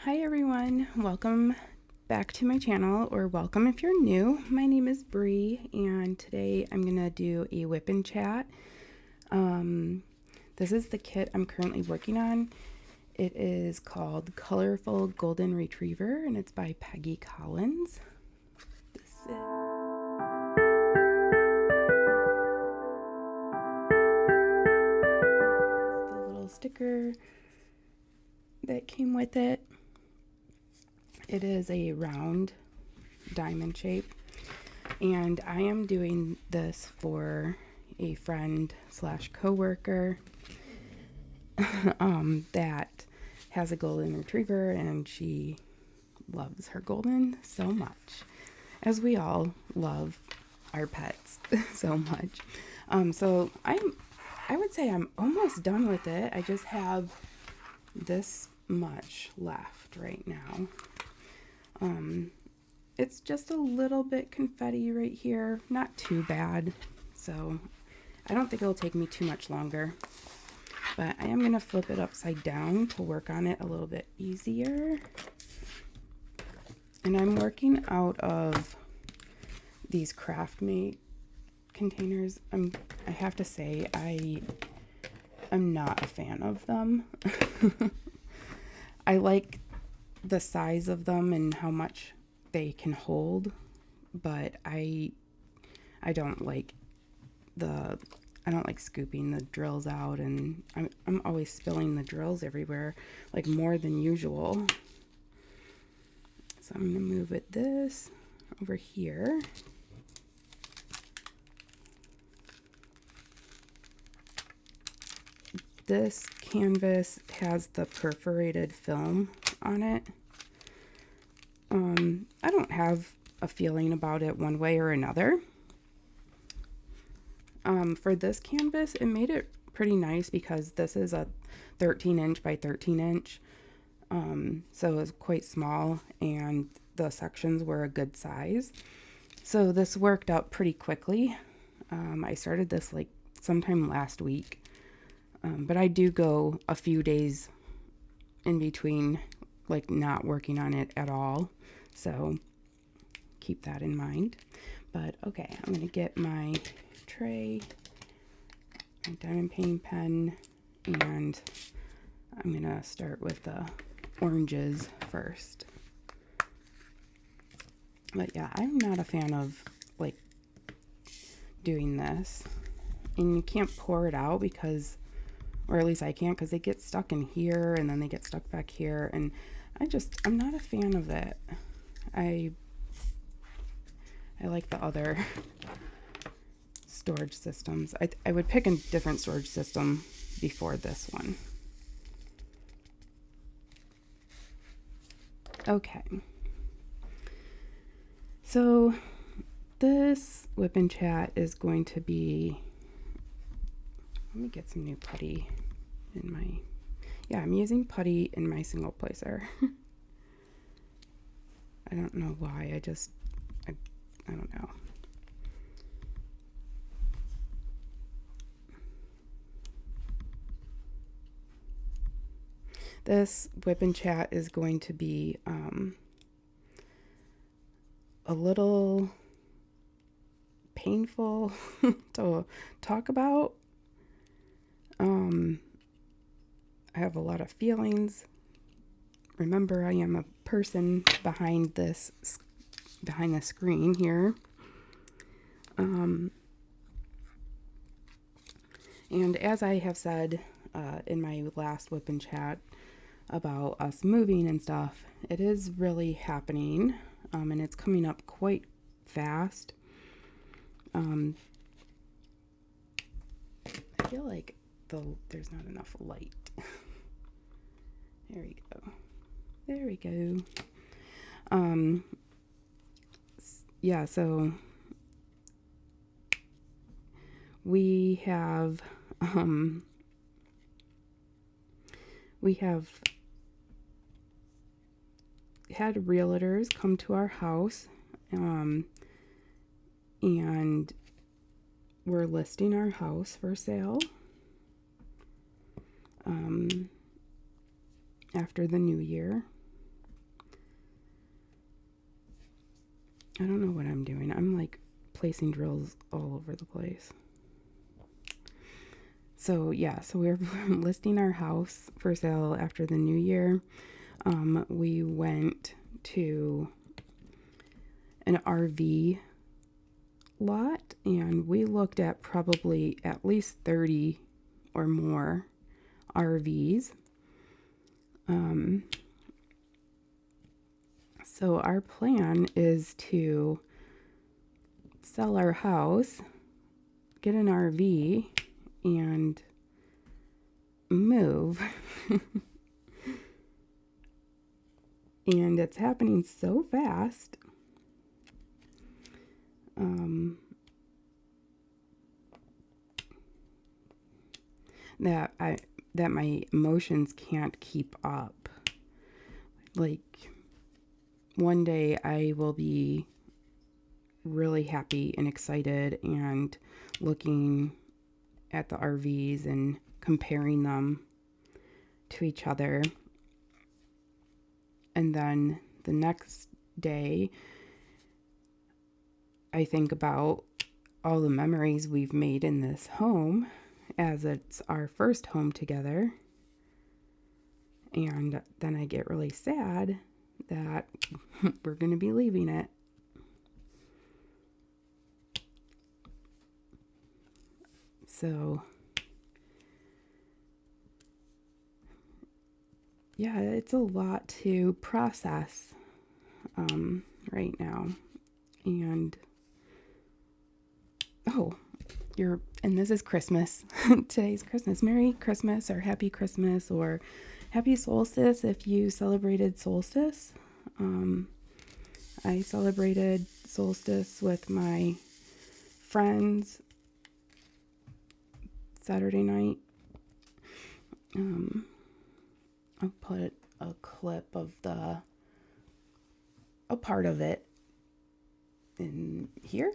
Hi everyone, welcome back to my channel, or welcome if you're new. My name is Bree, and today I'm gonna do a WIP and Chat. This is the kit I'm currently working on. It is called Colorful Golden Retriever, and it's by Peggy Collins. This is the little sticker that came with it. It is a round diamond shape, and I am doing this for a friend slash co-worker that has a golden retriever, and she loves her golden so much, as we all love our pets so much. So I would say I'm almost done with it. I just have this much left right now. It's just a little bit confetti right here, not too bad, so I don't think it'll take me too much longer, but I am going to flip it upside down to work on it a little bit easier. And I'm working out of these Craftmate containers. I have to say, I'm not a fan of them. I like the size of them and how much they can hold, but I don't like scooping the drills out, and I'm always spilling the drills everywhere, like more than usual. So I'm gonna move this over here. This canvas has the perforated film on it. I don't have a feeling about it one way or another. For this canvas, it made it pretty nice because this is a 13-inch by 13-inch. So it's quite small, and the sections were a good size. So this worked out pretty quickly. I started this like sometime last week. But I do go a few days in between, like not working on it at all. So keep that in mind. But okay, I'm going to get my tray, my diamond painting pen, and I'm going to start with the oranges first. But yeah, I'm not a fan of like doing this. And you can't pour it out because, or at least I can't, because they get stuck in here and then they get stuck back here, and I'm not a fan of it. I like the other storage systems. I would pick a different storage system before this one. Okay. So this WIP and Chat is going to be, let me get some new putty in my, yeah, I'm using putty in my single placer. I don't know why, I don't know. This WIP and Chat is going to be a little painful to talk about. I have a lot of feelings. Remember, I am a person behind the screen here. And as I have said in my last WIP and Chat about us moving and stuff, it is really happening, and it's coming up quite fast. I feel like there's not enough light. There we go. There we go. Yeah, so we have had realtors come to our house, and we're listing our house for sale after the new year. I don't know what I'm doing. I'm like placing drills all over the place. So yeah, so we're listing our house for sale after the new year. We went to an RV lot and we looked at probably at least 30 or more RVs. So our plan is to sell our house, get an RV, and move. And it's happening so fast. That my emotions can't keep up. Like, one day I will be really happy and excited and looking at the RVs and comparing them to each other. And then the next day, I think about all the memories we've made in this home, as it's our first home together. And then I get really sad that we're going to be leaving it. So, yeah, it's a lot to process right now. And, and this is Christmas. Today's Christmas. Merry Christmas or Happy Christmas or Happy Solstice if you celebrated solstice. I celebrated solstice with my friends Saturday night. I'll put a clip of a part of it in here.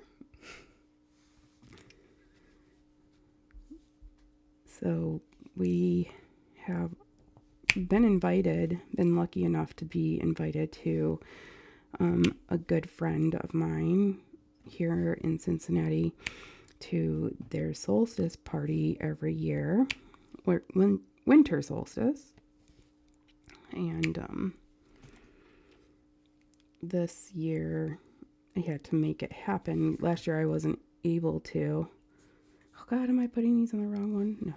So we have been lucky enough to be invited to a good friend of mine here in Cincinnati to their solstice party every year, or winter solstice. And this year I had to make it happen. Last year I wasn't able to. Oh God, am I putting these on the wrong one? No.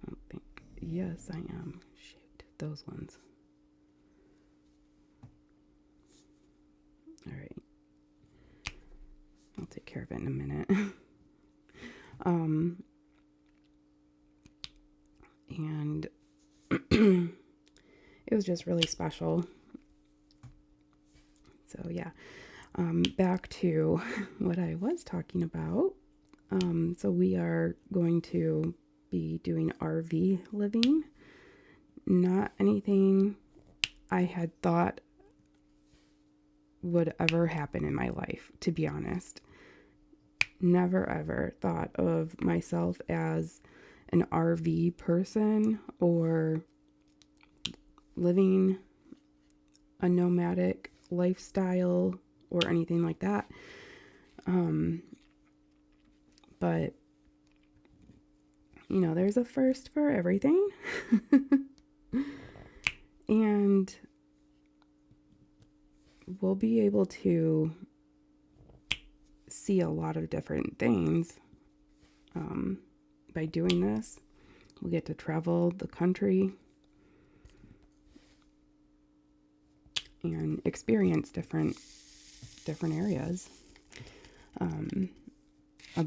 I don't think. Yes, I am. Shoot, those ones. All right. I'll take care of it in a minute. And it was just really special. So yeah, back to what I was talking about. So we are going to be doing RV living. Not anything I had thought would ever happen in my life, to be honest. Never ever thought of myself as an RV person or living a nomadic lifestyle or anything like that. But there's a first for everything. And we'll be able to see a lot of different things by doing this. We'll get to travel the country and experience different areas. A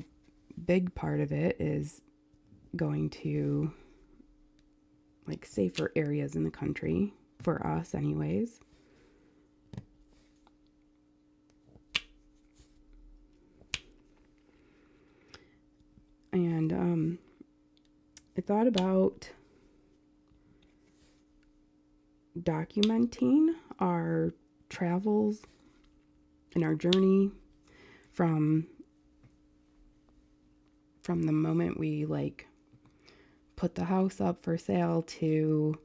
big part of it is going to like safer areas in the country for us anyways. And I thought about documenting our travels and our journey from the moment we put the house up for sale to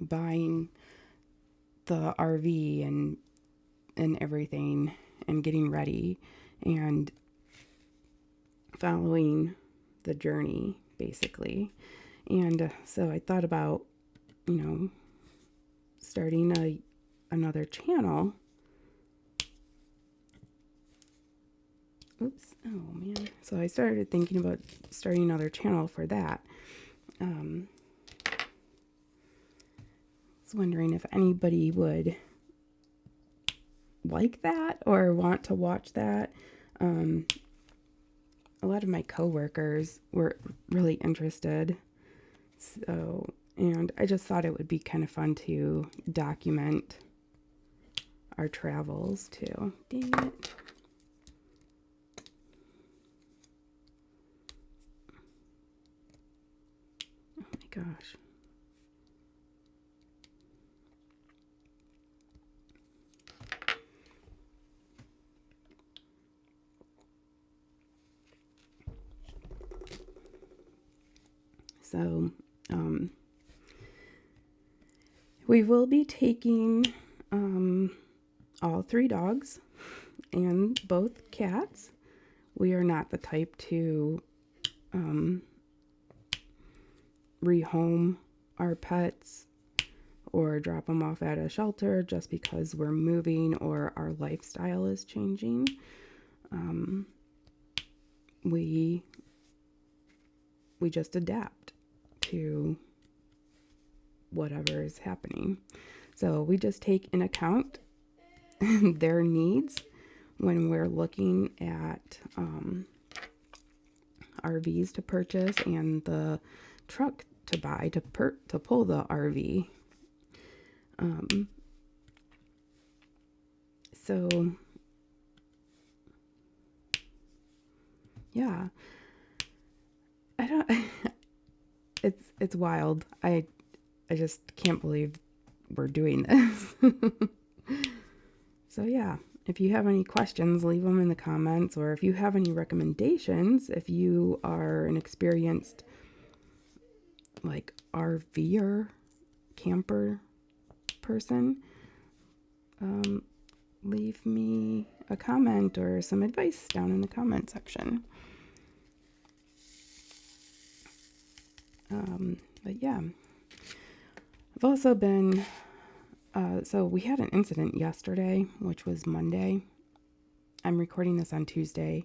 buying the RV and and everything and getting ready and following the journey, basically. And so I thought about, starting another channel. Oops. Oh, man. So I started thinking about starting another channel for that. I was wondering if anybody would like that or want to watch that. A lot of my coworkers were really interested. So, and I just thought it would be kind of fun to document our travels too. Dang it. Oh my gosh. So, we will be taking all 3 dogs and both cats. We are not the type to rehome our pets or drop them off at a shelter just because we're moving or our lifestyle is changing. We just adapt to whatever is happening. So we just take in account their needs when we're looking at RVs to purchase and the truck to buy to pull the RV. So yeah, I don't. It's wild. I just can't believe we're doing this. So yeah, if you have any questions, leave them in the comments, or if you have any recommendations, if you are an experienced like RVer, camper person, leave me a comment or some advice down in the comment section. But yeah, I've also been, so we had an incident yesterday, which was Monday. I'm recording this on Tuesday,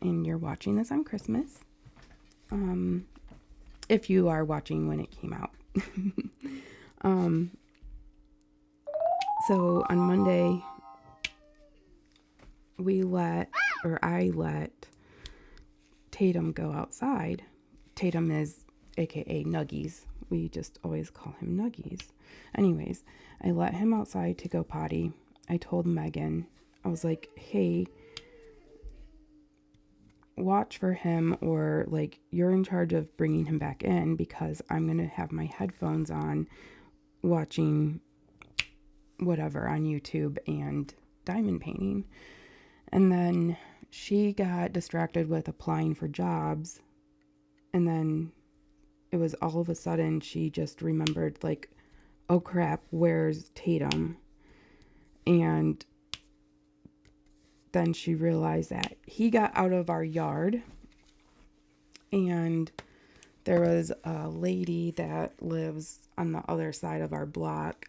and you're watching this on Christmas. If you are watching when it came out. So on Monday, I let Tatum go outside. Tatum is AKA Nuggies. We just always call him Nuggies. Anyways, I let him outside to go potty. I told Megan, I was like, hey, watch for him, or like, you're in charge of bringing him back in because I'm going to have my headphones on watching whatever on YouTube and diamond painting. And then she got distracted with applying for jobs. And then it was all of a sudden she just remembered, like, oh crap, where's Tatum? And then she realized that he got out of our yard, and there was a lady that lives on the other side of our block.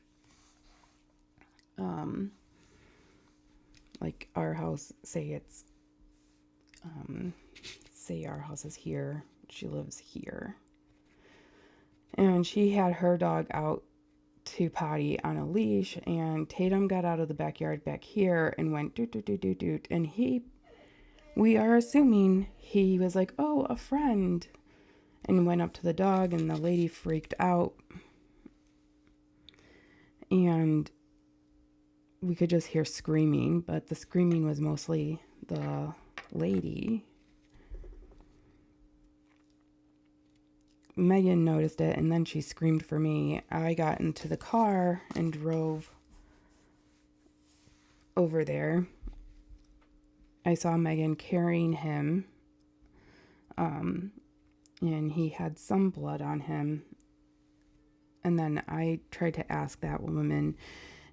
Like our house, say our house is here, she lives here. And she had her dog out to potty on a leash, and Tatum got out of the backyard back here and went doot doot doot doot doot, and we are assuming he was like, oh, a friend, and went up to the dog, and the lady freaked out, and we could just hear screaming, but the screaming was mostly the lady. Megan noticed it, and then she screamed for me. I got into the car and drove over there. I saw Megan carrying him, and he had some blood on him. And then I tried to ask that woman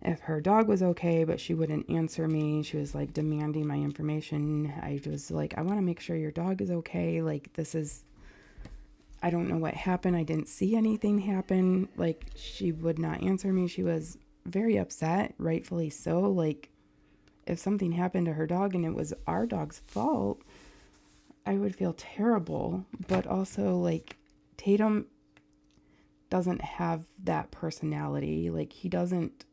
if her dog was okay, but she wouldn't answer me. She was like demanding my information. I was like, I want to make sure your dog is okay. Like, I don't know what happened. I didn't see anything happen. Like, she would not answer me. She was very upset, rightfully so. Like, if something happened to her dog and it was our dog's fault, I would feel terrible. But also, like, Tatum doesn't have that personality. Like, he doesn't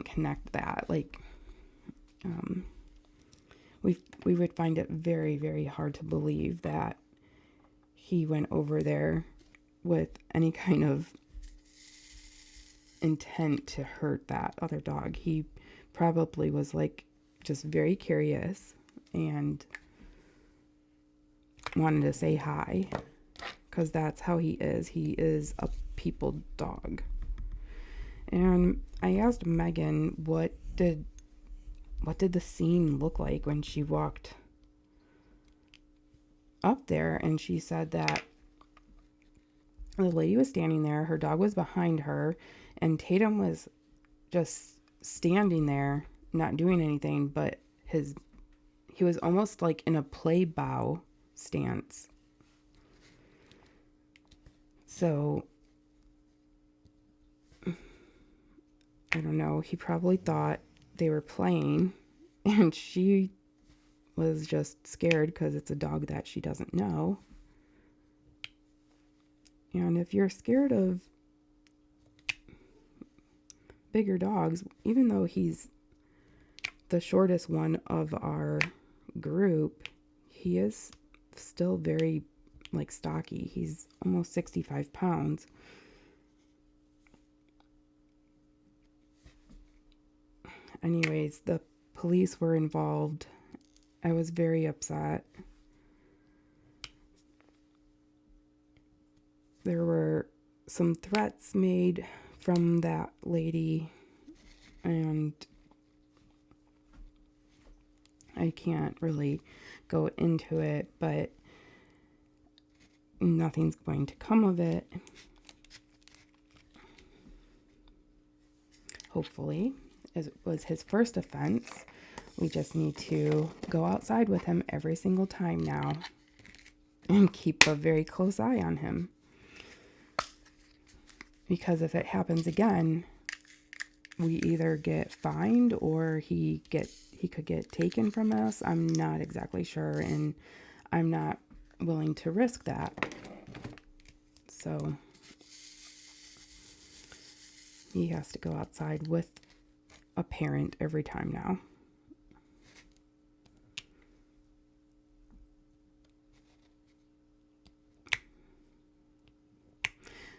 connect that. Like, we would find it very, very hard to believe that he went over there with any kind of intent to hurt that other dog. He probably was like just very curious and wanted to say hi, because that's how he is. He is a people dog. And I asked Megan, what did the scene look like when she walked up there? And she said that the lady was standing there, her dog was behind her, and Tatum was just standing there, not doing anything, but he was almost like in a play bow stance. So I don't know, he probably thought they were playing, and she was just scared because it's a dog that she doesn't know. And if you're scared of bigger dogs, even though he's the shortest one of our group, he is still very like stocky. He's almost 65 pounds. Anyways, the police were involved. I was very upset. There were some threats made from that lady, and I can't really go into it, but nothing's going to come of it. Hopefully. It was his first offense. We just need to go outside with him every single time now and keep a very close eye on him. Because if it happens again, we either get fined or he could get taken from us. I'm not exactly sure, and I'm not willing to risk that. So he has to go outside with a parent every time now.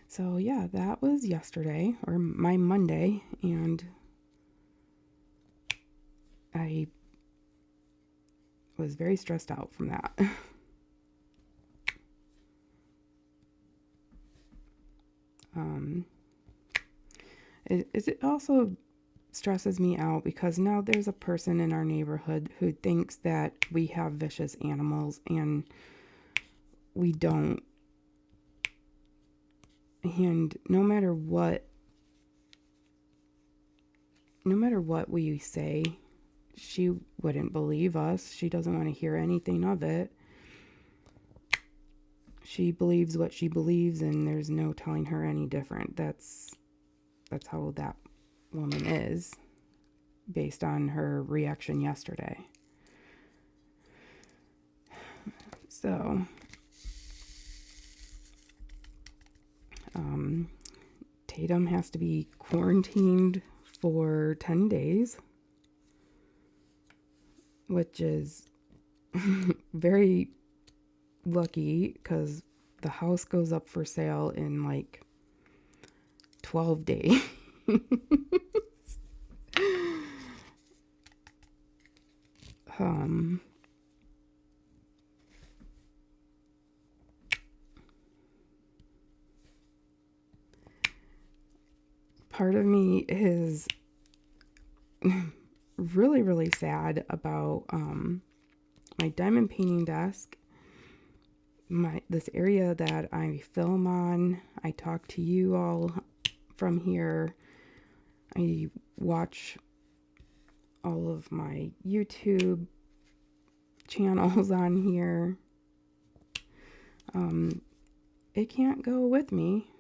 So yeah, that was yesterday, or my Monday, and I was very stressed out from that. It also stresses me out because now there's a person in our neighborhood who thinks that we have vicious animals, and we don't. And no matter what we say, she wouldn't believe us. She doesn't want to hear anything of it. She believes what she believes, and there's no telling her any different. That's how that woman is, based on her reaction yesterday. So, Tatum has to be quarantined for 10 days, which is very lucky because the house goes up for sale in like 12 days. Part of me is really, really sad about my diamond painting desk, this area that I film on. I talk to you all from here. I watch all of my YouTube channels on here. It can't go with me,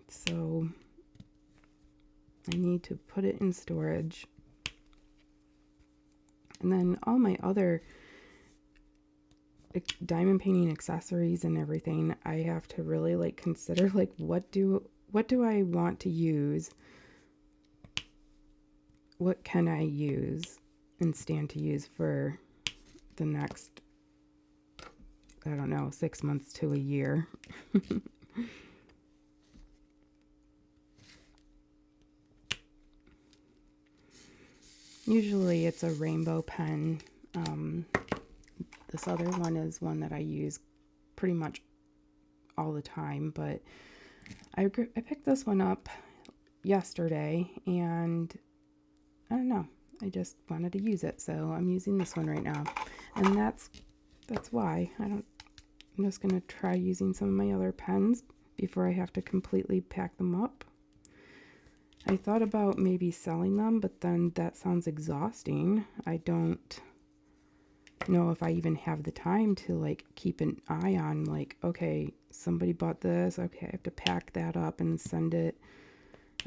so I need to put it in storage. And then all my other diamond painting accessories and everything, I have to really like consider like what do I want to use? What can I use and stand to use for the next, I don't know, 6 months to a year. Usually it's a rainbow pen. This other one is one that I use pretty much all the time, but I picked this one up yesterday, and I don't know, I just wanted to use it, so I'm using this one right now, and that's why. I'm just gonna try using some of my other pens before I have to completely pack them up. I thought about maybe selling them, but then that sounds exhausting. I don't know if I even have the time to like keep an eye on like, okay, somebody bought this, okay, I have to pack that up and send it,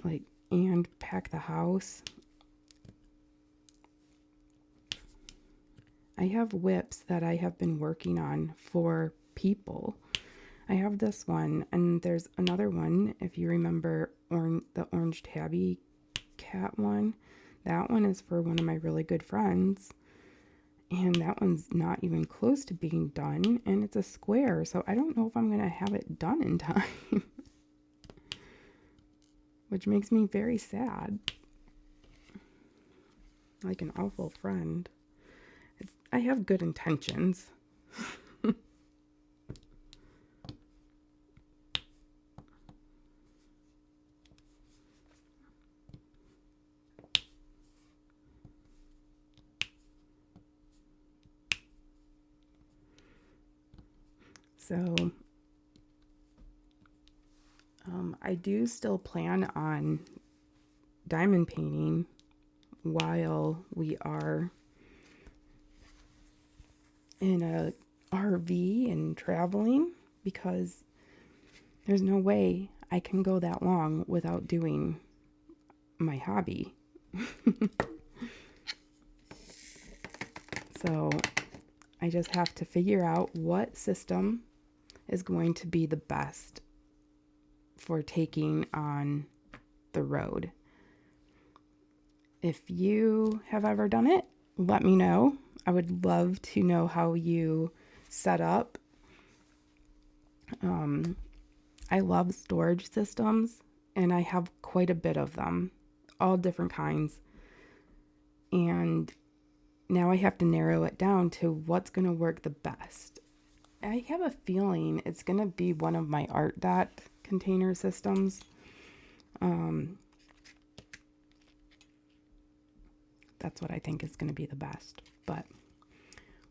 like, and pack the house. I have WIPs that I have been working on for people. I have this one, and there's another one, if you remember the orange tabby cat one. That one is for one of my really good friends, and that one's not even close to being done, and it's a square, so I don't know if I'm going to have it done in time. Which makes me very sad. Like an awful friend. I have good intentions. So, I do still plan on diamond painting while we are in a RV and traveling, because there's no way I can go that long without doing my hobby. So I just have to figure out what system is going to be the best for taking on the road. If you have ever done it, let me know. I would love to know how you set up. I love storage systems, and I have quite a bit of them, all different kinds. And now I have to narrow it down to what's going to work the best. I have a feeling it's going to be one of my art dot container systems. That's what I think is going to be the best, but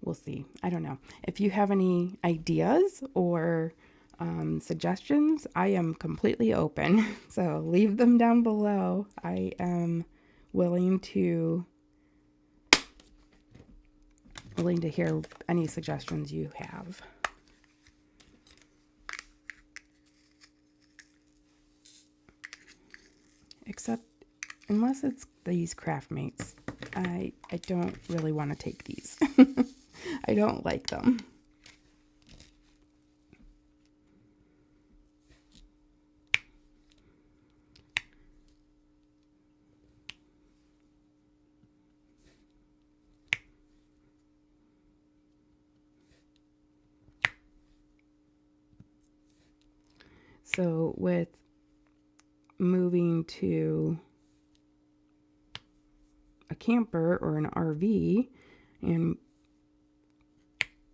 we'll see. I don't know. If you have any ideas or suggestions, I am completely open. So leave them down below. I am willing to hear any suggestions you have. Except unless it's these Craftmates, I don't really want to take these. I don't like them. So with moving to a camper or an RV and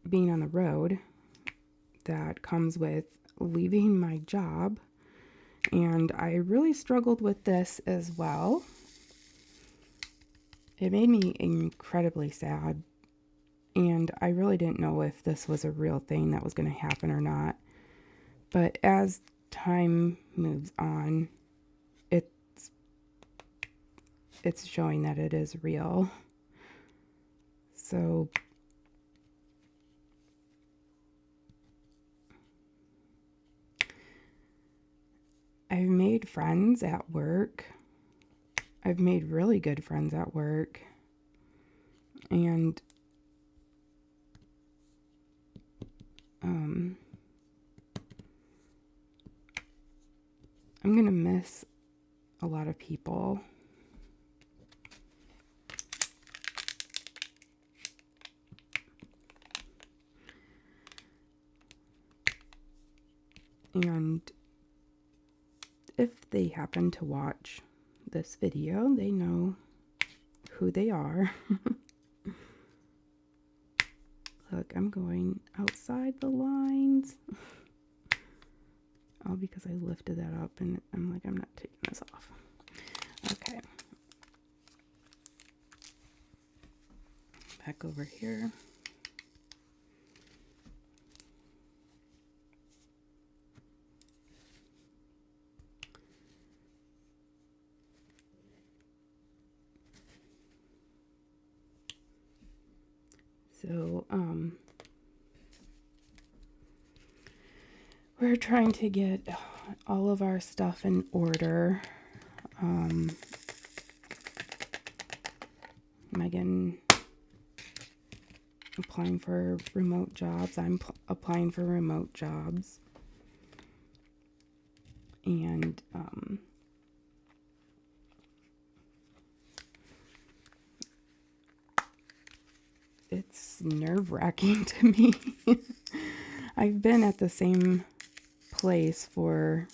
being on the road, that comes with leaving my job. And I really struggled with this as well. It made me incredibly sad. And I really didn't know if this was a real thing that was going to happen or not. But as time moves on, it's showing that it is real. So I've made friends at work. I've made really good friends at work. And I'm going to miss a lot of people. And if they happen to watch this video, they know who they are. Look, I'm going outside the lines. Oh, because I lifted that up and I'm like, I'm not taking this off. Okay. Back over here. So, we're trying to get all of our stuff in order. Megan applying for remote jobs. I'm applying for remote jobs. And it's nerve-wracking to me. I've been at the same place for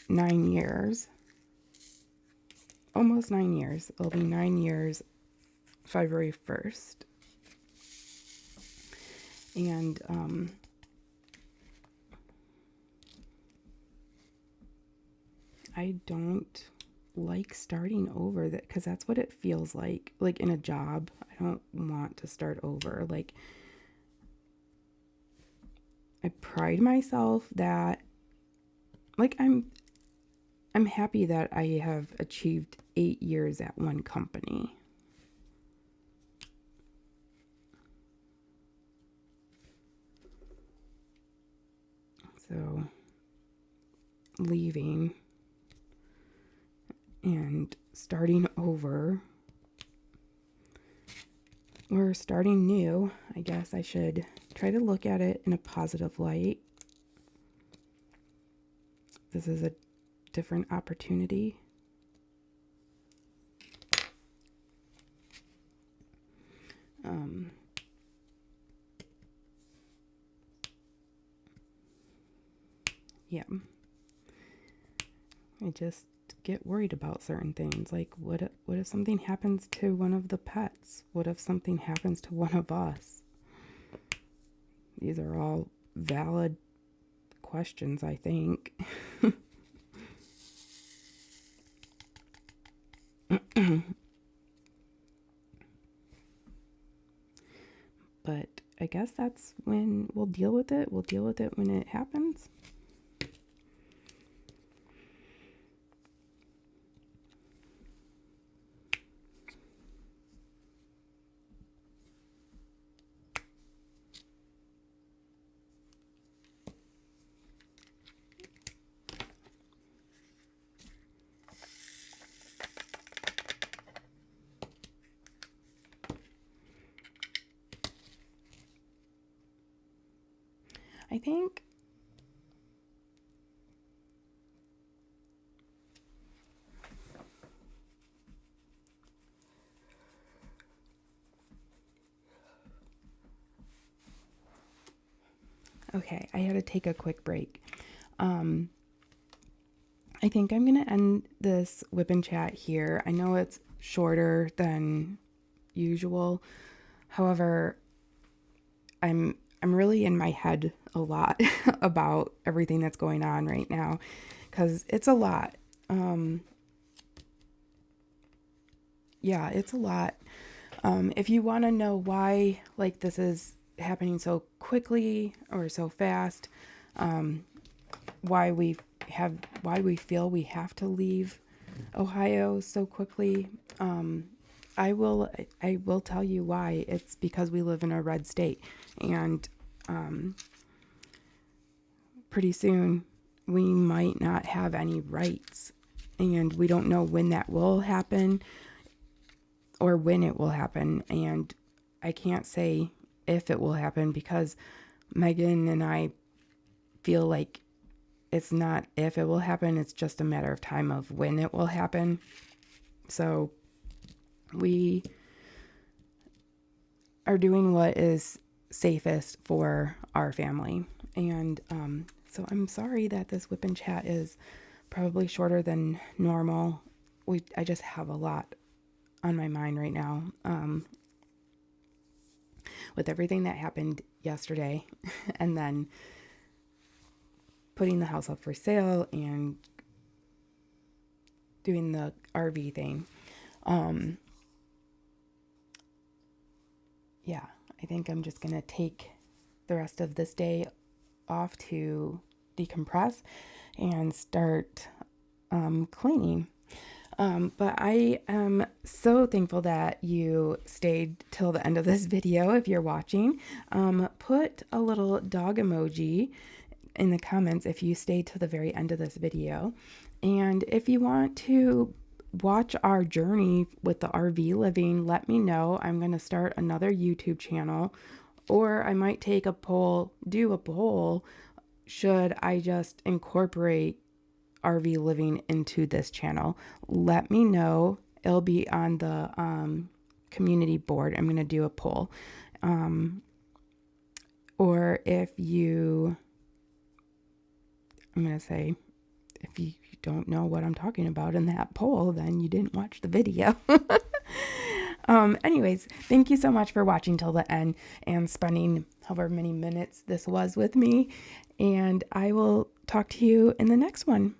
9 years. Almost 9 years. It'll be 9 years February 1st. And I don't like starting over, that because that's what it feels like in a job. I don't want to start over. Like, I pride myself that, like, I'm happy that I have achieved 8 years at one company. So leaving and starting over, or starting new, I guess I should try to look at it in a positive light. This is a different opportunity. Yeah. I just get worried about certain things. Like, what if something happens to one of the pets? What if something happens to one of us? These are all valid questions, I think. But I guess that's when we'll deal with it. We'll deal with it when it happens. I think okay, I had to take a quick break. I think I'm going to end this WIP and Chat here. I know it's shorter than usual. However, I'm really in my head a lot about everything that's going on right now, because it's a lot. Yeah, it's a lot. If you want to know why, like, this is happening so quickly or so fast, why we feel we have to leave Ohio so quickly. I will tell you why. It's because we live in a red state, and pretty soon we might not have any rights, and we don't know when that will happen or when it will happen. And I can't say if it will happen, because Megan and I feel like it's not if it will happen, it's just a matter of time of when it will happen. So we are doing what is safest for our family. And so I'm sorry that this WIP and Chat is probably shorter than normal. I just have a lot on my mind right now, with everything that happened yesterday, and then putting the house up for sale and doing the RV thing. Yeah, I think I'm just going to take the rest of this day off to decompress and start cleaning. But I am so thankful that you stayed till the end of this video. If you're watching, put a little dog emoji in the comments if you stayed to the very end of this video. And if you want to watch our journey with the RV living, let me know. I'm going to start another YouTube channel, or I might do a poll, should I just incorporate RV living into this channel. Let me know. It'll be on the community board. I'm going to do a poll. Or if you don't know what I'm talking about in that poll, then you didn't watch the video. Anyways, thank you so much for watching till the end and spending however many minutes this was with me. And I will talk to you in the next one.